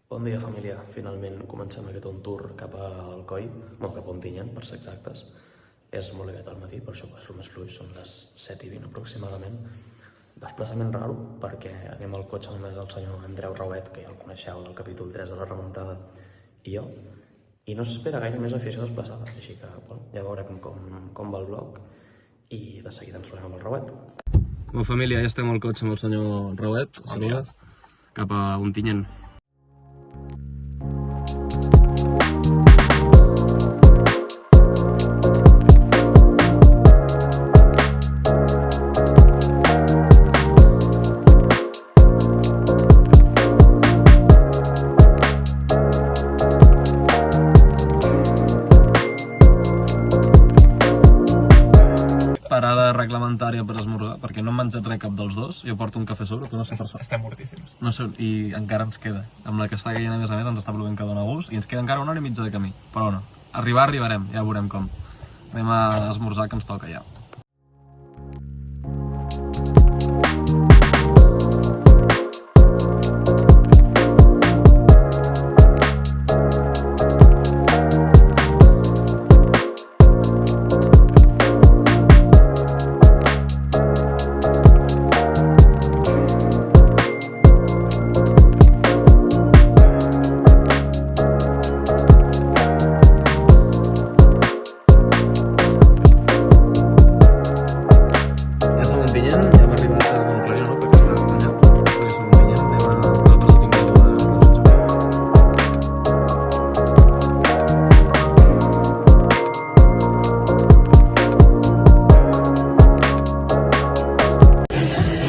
Bon dia, família. Finalment comencem aquest on tour cap al Coi, cap a Ontinyent, per ser exactes. És molt aviat al matí, per això és el més fluix, són les 7:20 aproximadament. Desplaçament raro, perquè anem al cotxe només el senyor Andreu Rauet, que ja el coneixeu del capítol 3 de la remuntada, i jo, i no s'espera gaire més afició desplaçada, així que ja veurem com va el vlog, i de seguida ens trobem amb el Rauet. Com a família ja estem al cotxe amb el senyor Rauet, saluda, cap a Ontinyent. Parada reglamentària per esmorzar, perquè no hem menjat res cap dels dos. Jo porto un cafè sobre, tu no sé per sort. Estem mortíssims. No sé, i encara ens queda. Amb la que està caient a més ens està plovent que dona gust, i ens queda encara una hora i mitja de camí. Però no, arribarem, ja veurem com. Anem a esmorzar, que ens toca ja.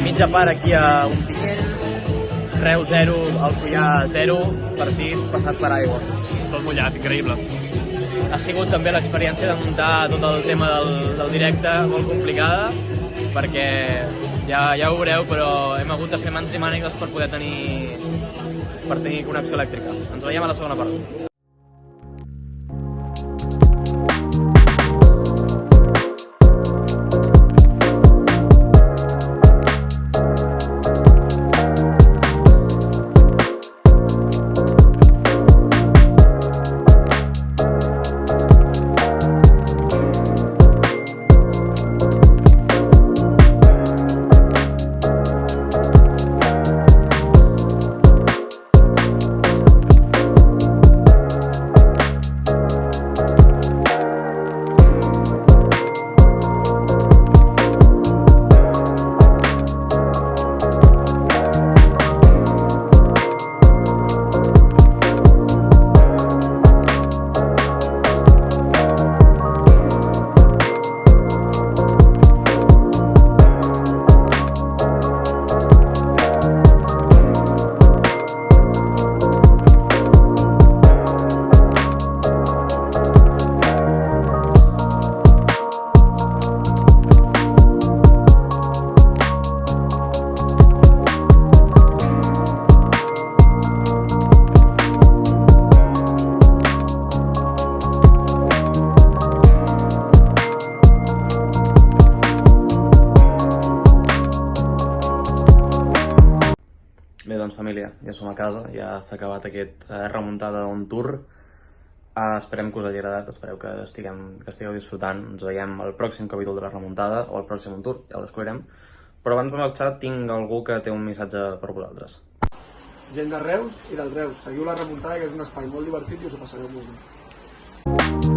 Mitja part aquí a Ontinyent, Reus 0, Alcoià 0, partit passat per aigua. Tot mullat, increïble. Ha sigut també l'experiència de muntar tot el tema del directe molt complicada, perquè ja ho veureu, però hem hagut de fer mans i mànigues per poder tenir connexió elèctrica. Ens veiem a la segona part. Bé, doncs família, ja som a casa, ja s'ha acabat aquest remuntada on tour. Esperem que us hagi agradat, espereu que estigueu disfrutant. Ens veiem al pròxim capítol de la remuntada o al pròxim on tour, ja ho descobrirem. Però abans de marxar tinc algú que té un missatge per vosaltres. Gent de Reus i del Reus, seguiu la remuntada, que és un espai molt divertit i us ho passareu molt bé.